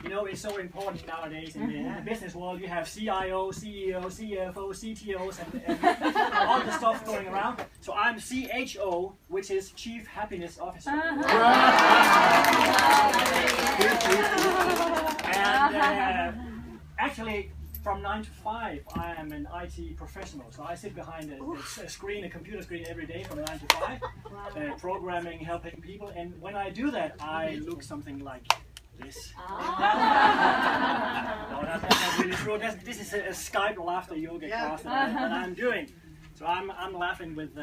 you know, it's so important nowadays in the business world. You have CIO, CEO, CFO, CTOs, and all the stuff going around. So I'm CHO, which is Chief Happiness Officer. And actually, from 9 to 5, I am an IT professional. So I sit behind a screen, a computer screen every day from 9 to 5, programming, helping people. And when I do that, I look something like this. No, that's not really true. This is a Skype laughter yoga class that I'm doing. So I'm laughing with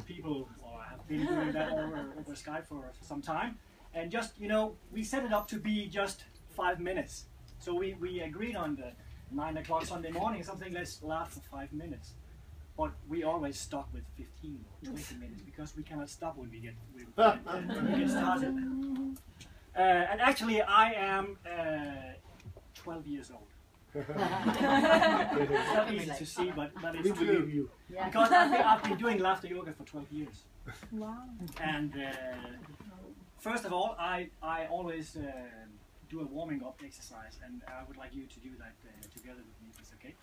people, or I have been doing that over Skype for some time. And just, you know, we set it up to be just 5 minutes. So we agreed on the 9 o'clock Sunday morning, something, let's laugh for 5 minutes. But we always stop with 15 or 20 minutes because we cannot stop when we get started. And actually, I am 12 years old. It's not easy to see, but it's true. Because I've been doing laughter yoga for 12 years. Wow. And first of all, I always do a warming up exercise, and I would like you to do that together with me. Is okay?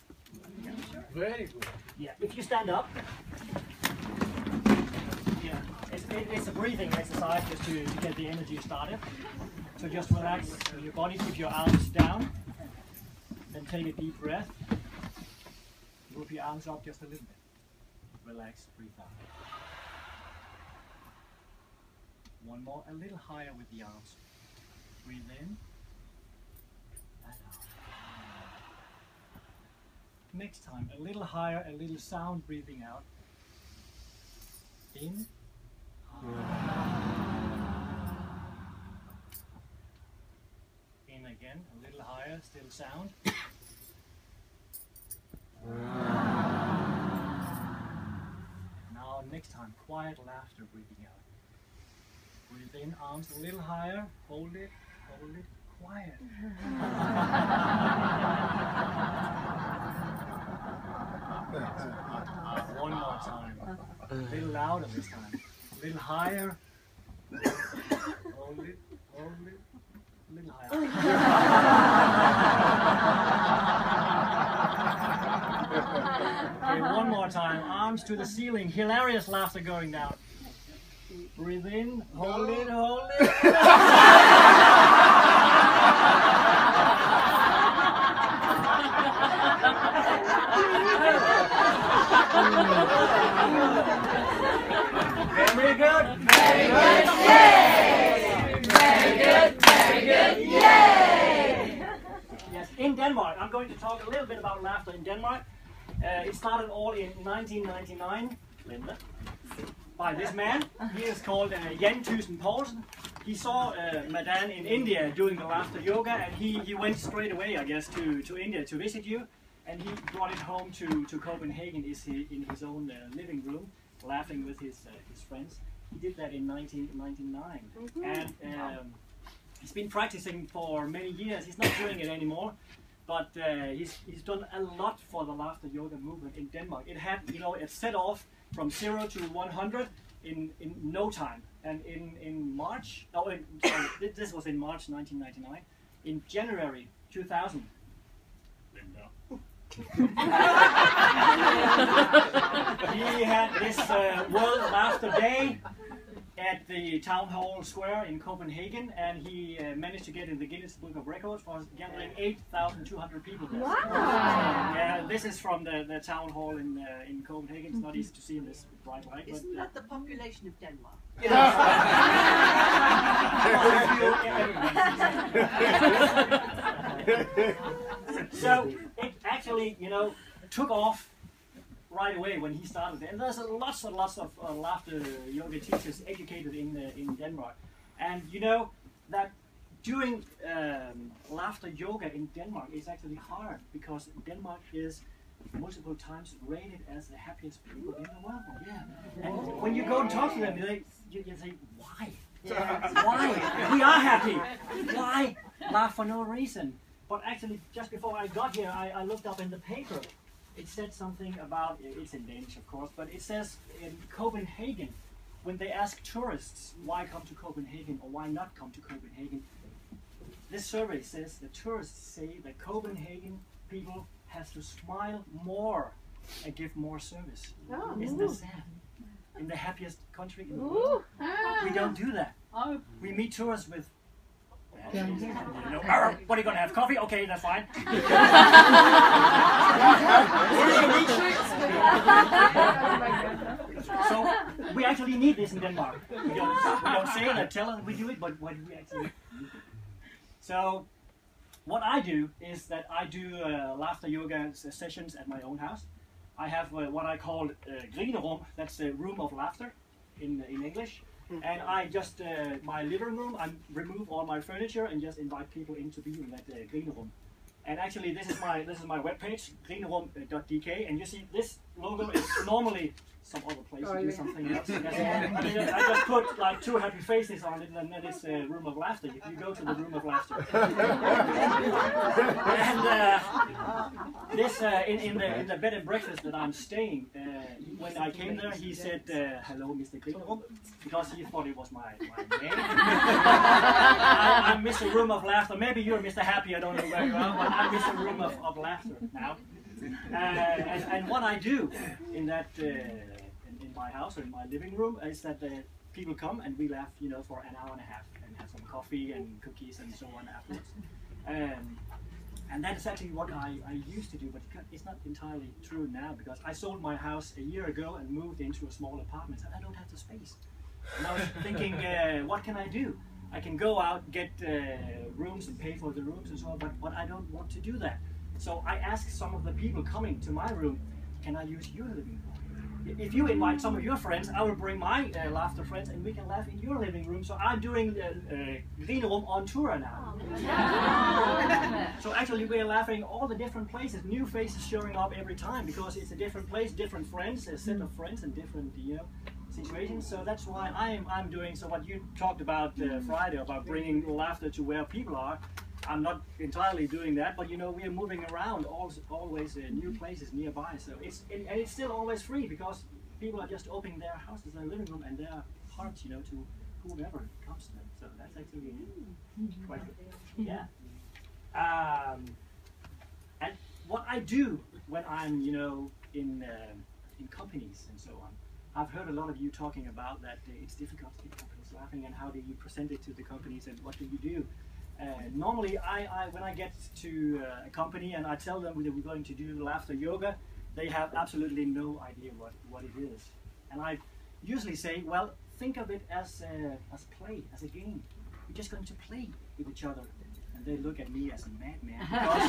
Yeah, sure. Very good. Yeah. If you stand up, yeah, it's a breathing exercise just to get the energy started. So just relax your body, keep your arms down, then take a deep breath. Move your arms up just a little bit. Relax, breathe out. One more, a little higher with the arms. Breathe in. And out. Next time, a little higher, a little sound breathing out. In. In again, a little higher, still sound. Now next time, quiet laughter breathing out. Breathe in, arms a little higher, hold it, quiet. One more time, a little louder this time, a little higher, hold it, a little higher. Okay, one more time, arms to the ceiling, hilarious laughter going down. Breathe in, hold it. Very good. Very good. Yay! Very good. Yay! Yes, in Denmark, I'm going to talk a little bit about laughter in Denmark. It started all in 1999. Linda. By this man. He is called Jan Thyssen Poulsen. He saw Madan in India doing the laughter yoga, and he went straight away, I guess, to India to visit you, and he brought it home to Copenhagen in his own living room, laughing with his friends. He did that in 1999, and he's been practicing for many years. He's not doing it anymore, but he's done a lot for the laughter yoga movement in Denmark. It had, you know, it set off from 0 to 100 in no time. And in March, this was in March 1999. In January 2000, Linda. He had this World Laughter Day at the Town Hall Square in Copenhagen, and he managed to get in the Guinness Book of Records for gathering 8,200 people there. Wow! Yeah, this is from the Town Hall in Copenhagen. It's not easy to see in this bright light. Isn't that the population of Denmark? So it actually, you know, took off right away when he started, and there's lots and lots of laughter yoga teachers educated in Denmark, and you know that doing laughter yoga in Denmark is actually hard because Denmark is multiple times rated as the happiest people in the world. Yeah, and when you go and talk to them, you say, why? Why? We are happy. Why laugh for no reason? But actually, just before I got here, I looked up in the paper. It said something about, it's in Danish of course, but it says in Copenhagen, when they ask tourists why come to Copenhagen or why not come to Copenhagen, this survey says the tourists say that Copenhagen people have to smile more and give more service. Oh. Isn't that sad? In the happiest country in the world, we don't do that. We meet tourists with, you know, what are you going to have? Coffee? Okay, that's fine. So we actually need this in Denmark. We don't say it and tell us we do it, but what do we actually need? So what I do is that I do laughter yoga sessions at my own house. I have what I call grinerum, that's a room of laughter in English. And I just, my living room, I remove all my furniture and just invite people in to be in that grinerum. And actually this is my webpage, grinerum.dk, and you see this logo is normally some other place to do something else. I mean, I just put like 2 happy faces on it, and then it's a room of laughter. You go to the room of laughter. And this in the bed and breakfast that I'm staying, when I came there, he said, "Hello, Mr. Grinerum," because he thought it was my name. I miss a room of laughter. Maybe you're Mr. Happy. I don't know where you are, but I miss a room of laughter now. And what I do in that in my house or in my living room is that people come and we laugh, you know, for an hour and a half and have some coffee and cookies and so on afterwards. And that is actually what I used to do, but it's not entirely true now because I sold my house a year ago and moved into a small apartment and I don't have the space. And I was thinking, what can I do? I can go out, get rooms and pay for the rooms and so on, but I don't want to do that. So I asked some of the people coming to my room, can I use your living room? If you invite some of your friends, I will bring my laughter friends and we can laugh in your living room. So I'm doing Grinerum on tour now. So actually we're laughing all the different places, new faces showing up every time because it's a different place, different friends, a set of friends and different, you know, situations. So that's why I'm doing, so what you talked about Friday, about bringing laughter to where people are, I'm not entirely doing that, but you know, we are moving around always new places nearby. So it's still always free because people are just opening their houses, their living room, and their hearts, you know, to whoever comes to them. So that's actually quite good. Yeah. And what I do when I'm, you know, in companies and so on, I've heard a lot of you talking about that it's difficult to get companies laughing and how do you present it to the companies and what do you do? Normally, when I get to a company and I tell them that we're going to do laughter yoga, they have absolutely no idea what it is. And I usually say, well, think of it as play, as a game. We're just going to play with each other. And they look at me as a madman because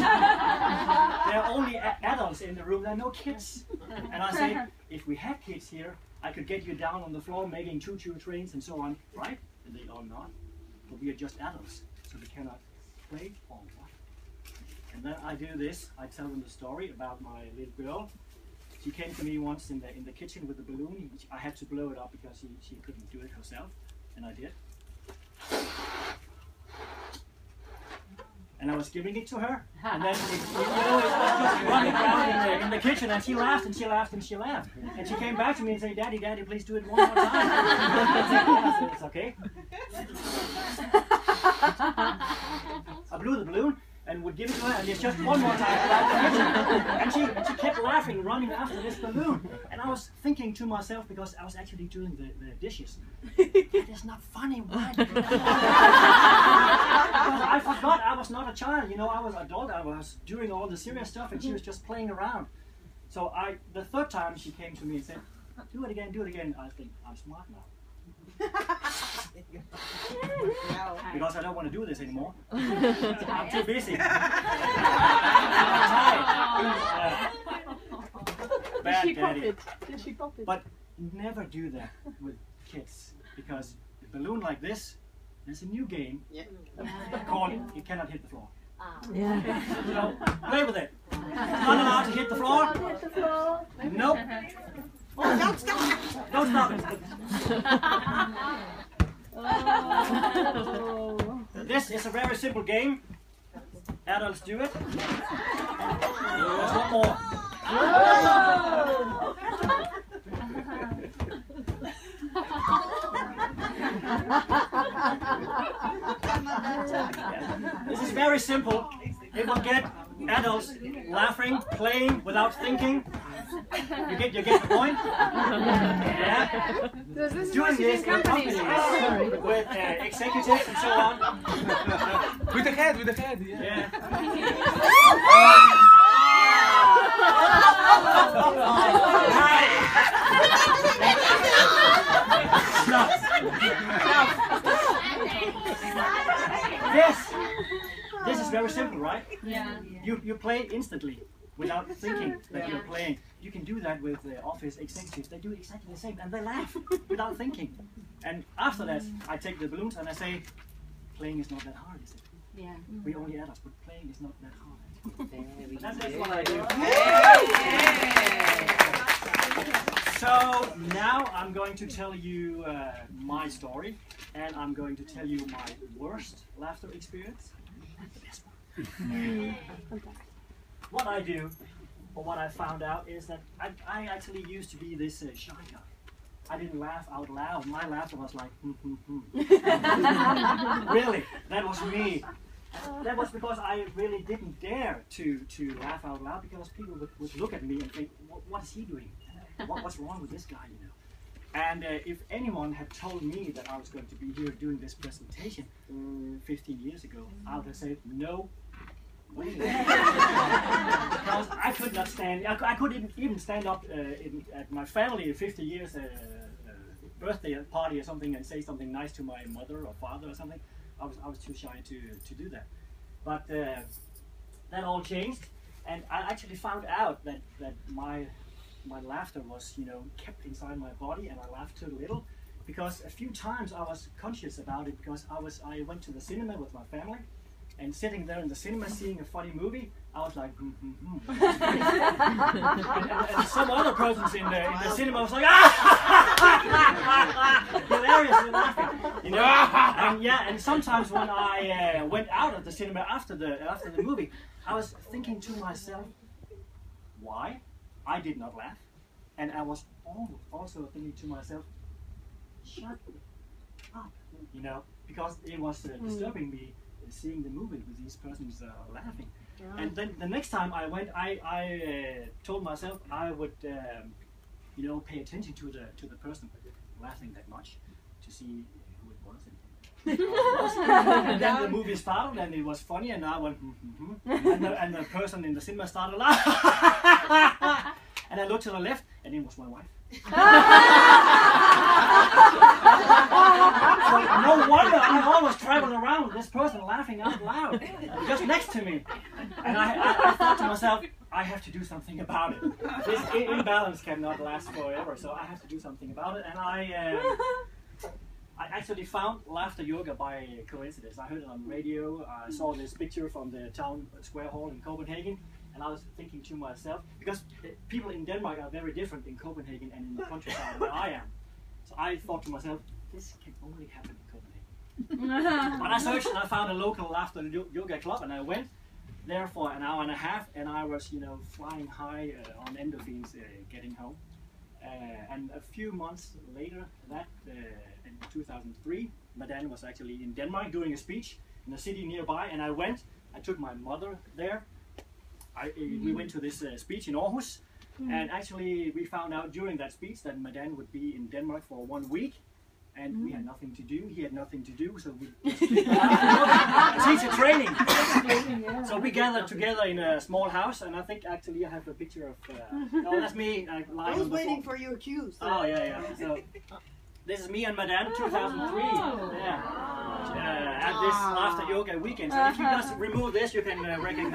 there are only adults in the room, there are no kids. And I say, if we had kids here, I could get you down on the floor making choo-choo trains and so on, right? And they are not, but we are just adults. So we cannot play or what. And then I do this. I tell them the story about my little girl. She came to me once in the kitchen with a balloon. I had to blow it up because she couldn't do it herself, and I did. And I was giving it to her, and then it was just running around in the kitchen, and she laughed and she laughed and she laughed. And she came back to me and said, "Daddy, Daddy, please do it one more time." I said, "It's okay." I blew the balloon and would give it to her and did just one more time around the kitchen. And she kept laughing, running after this balloon. And I was thinking to myself, because I was actually doing the dishes, that is not funny, why? Because I forgot I was not a child, you know, I was an adult, I was doing all the serious stuff and she was just playing around. So the third time she came to me and said, do it again, I think I'm smart now. Because I don't want to do this anymore. I'm too busy. I'm tired. Bad daddy. Did she pop it? But never do that with kids, because a balloon like this, there's a new game called You Cannot Hit the Floor. Yeah. So play with it. Not allowed to hit the floor. Hit the floor. Nope. Oh, don't stop! Don't stop it! This is a very simple game. Adults do it. There's one more. This very simple. It will get adults laughing, playing without thinking. You get the point? Yeah. Doing this in companies with executives and so on. With the head, Yeah. This is very simple, right? Yeah. You play instantly without thinking that you're playing. You can do that with office executives. They do exactly the same, and they laugh without thinking. And after that, I take the balloons and I say, playing is not that hard, is it? Yeah. We only adults, but playing is not that hard. That's what I do. So now I'm going to tell you my story, and I'm going to tell you my worst laughter experience and the best one. What I do, or what I found out, is that I actually used to be this shy guy. I didn't laugh out loud. My laughter was like, Really, that was me. That was because I really didn't dare to laugh out loud, because people would look at me and think, what is he doing? What's wrong with this guy, you know? And if anyone had told me that I was going to be here doing this presentation 15 years ago, I would have said, no way. Because I could not stand, I couldn't even stand up at my family 50 years birthday party or something and say something nice to my mother or father or something. I was too shy to do that. But that all changed, and I actually found out that my laughter was, you know, kept inside my body, and I laughed too little, because a few times I was conscious about it, because I went to the cinema with my family, and sitting there in the cinema seeing a funny movie, I was like, and some other persons in the cinema was like, hilariously laughing, you know. And yeah, and sometimes when I went out of the cinema after the movie, I was thinking to myself, why I did not laugh, and I was also thinking to myself, shut up, you know, because it was disturbing me seeing the movie with these persons laughing. Yeah. And then the next time I went, I told myself I would, you know, pay attention to the person laughing that much to see who it was. And then the movie started, and it was funny, and I went, and the person in the cinema started laughing. And I looked to the left, and it was my wife. So no wonder I always traveled around with this person laughing out loud, just next to me. And I thought to myself, I have to do something about it. This imbalance cannot last forever, so I have to do something about it. And I actually found laughter yoga by coincidence. I heard it on radio. I saw this picture from the town square hall in Copenhagen, and I was thinking to myself, because people in Denmark are very different in Copenhagen and in the countryside where I am. So I thought to myself, this can only happen in Copenhagen. But I searched and I found a local laughter yoga club, and I went there for an hour and a half, and I was, you know, flying high on endorphins getting home. And a few months later, in 2003, Madame was actually in Denmark doing a speech in a city nearby, and I took my mother there. We went to this speech in Aarhus, and actually we found out during that speech that Madame would be in Denmark for 1 week, and we had nothing to do, he had nothing to do, so we teacher training. So we gathered together in a small house, and I think actually I have a picture of, no, that's me. I was waiting for your cues. Oh yeah. So this is me and Madame 2003. Yeah. At this laughter yoga weekend. So if you just remove this, you can recognize it.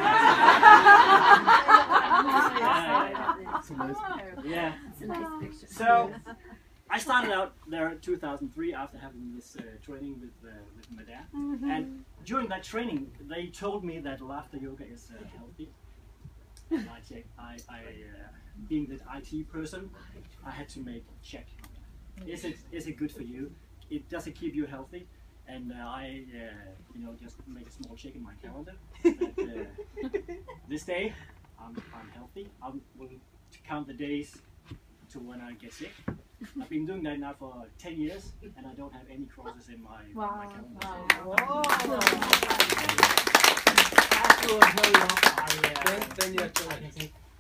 Yeah. It's a nice picture. So I started out there in 2003 after having this training with Madame. And during that training, they told me that laughter yoga is healthy. And I checked. Being the IT person, I had to make a check. Is it good for you? Does it keep you healthy? And I, you know, just make a small check in my calendar. That, this day, I'm healthy. I will count the days to when I get sick. I've been doing that now for 10 years, and I don't have any crosses in my calendar.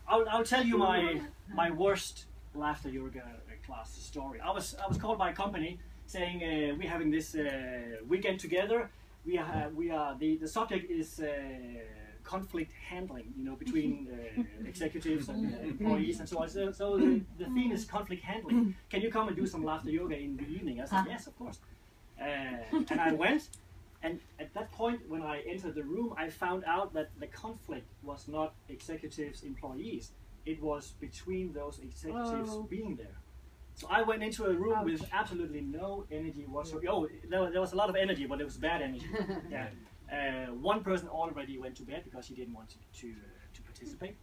I'll tell you my worst laughter yoga class story. I was called by a company saying we're having this weekend together. We are the subject is conflict handling, you know, between executives and employees and so on. So the theme is conflict handling. Can you come and do some laughter yoga in the evening? I said yes, of course. And I went. And at that point, when I entered the room, I found out that the conflict was not executives, employees. It was between those executives being there. So I went into a room with absolutely no energy whatsoever. Oh, there was a lot of energy, but it was bad energy. Yeah. One person already went to bed because he didn't want to participate,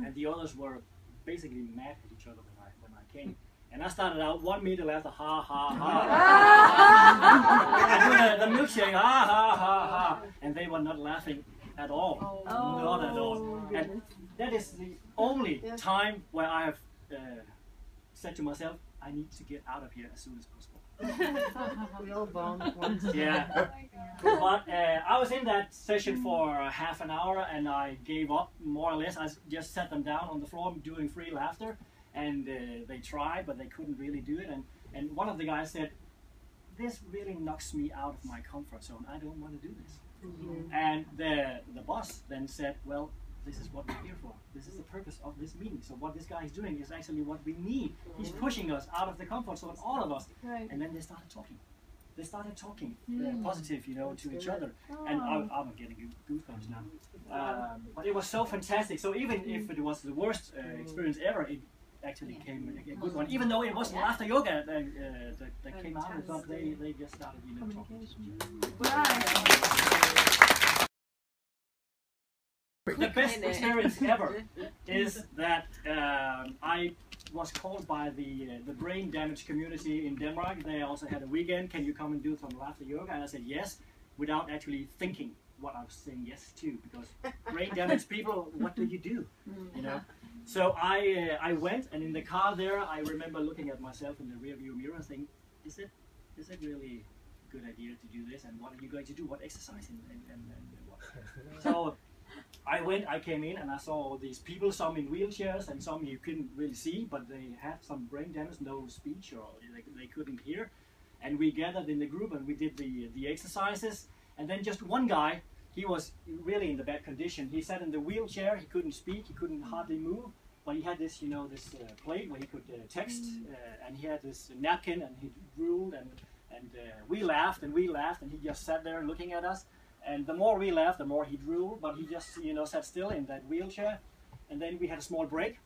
and the others were basically mad at each other when I came. And I started out 1 minute after ha ha ha, and the milkshake ha ha ha ha, and they were not laughing at all, not at all. And that is the only time where I have said to myself, I need to get out of here as soon as possible. We all bombed once. Yeah, but I was in that session for half an hour, and I gave up more or less. I just sat them down on the floor doing free laughter, and they tried, but they couldn't really do it. And one of the guys said, "This really knocks me out of my comfort zone. I don't want to do this." And the boss then said, "Well, this is what we're here for. This is the purpose of this meeting. So what this guy is doing is actually what we need. He's pushing us out of the comfort zone, all of us." Right. And then they started talking. They started talking positive, you know, to each other. And I'm getting goosebumps now. But it was so fantastic. So even if it was the worst experience ever, it actually came a good one. Even though it wasn't laughter yoga that came out, but they just started, you know, talking. The best experience ever is that I was called by the brain damage community in Denmark. They also had a weekend. Can you come and do some laughter yoga? And I said yes, without actually thinking what I was saying yes to, because brain damaged people, what do? You know. So I went, and in the car there, I remember looking at myself in the rearview mirror and thinking, is it really a good idea to do this? And what are you going to do? What exercise and what? So I came in, and I saw all these people, some in wheelchairs and some you couldn't really see, but they had some brain damage, no speech, or they couldn't hear. And we gathered in the group, and we did the exercises. And then just one guy, he was really in the bad condition. He sat in the wheelchair, he couldn't speak, he couldn't hardly move, but he had this, you know, this plate where he could text, and he had this napkin, and he drooled, and we laughed, and he just sat there looking at us. And the more we laughed, the more he drooled, but he just, you know, sat still in that wheelchair. And then we had a small break,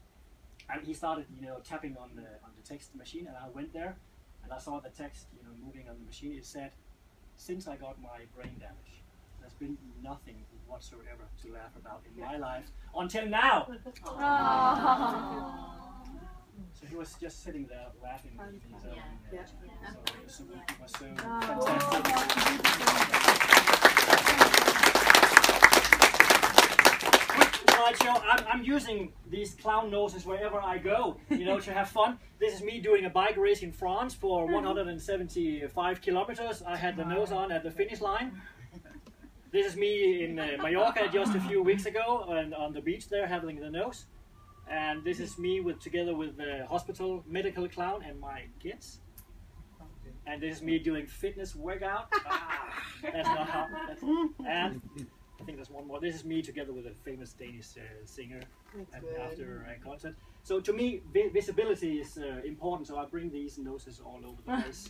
and he started, you know, tapping on the text machine, and I went there, and I saw the text, you know, moving on the machine. It said, "Since I got my brain damage, there's been nothing whatsoever to laugh about in my life until now." So he was just sitting there laughing in his own. So it was so fantastic. Slideshow. I'm using these clown noses wherever I go, you know, to have fun. This is me doing a bike race in France for 175 kilometers. I had the nose on at the finish line. This is me in Mallorca just a few weeks ago, and on the beach there having the nose. And this is me together with the hospital medical clown and my kids. And this is me doing fitness workout. That's not how. And I think there's one more. This is me together with a famous Danish singer after a concert. So to me, visibility is important, so I bring these noses all over the place.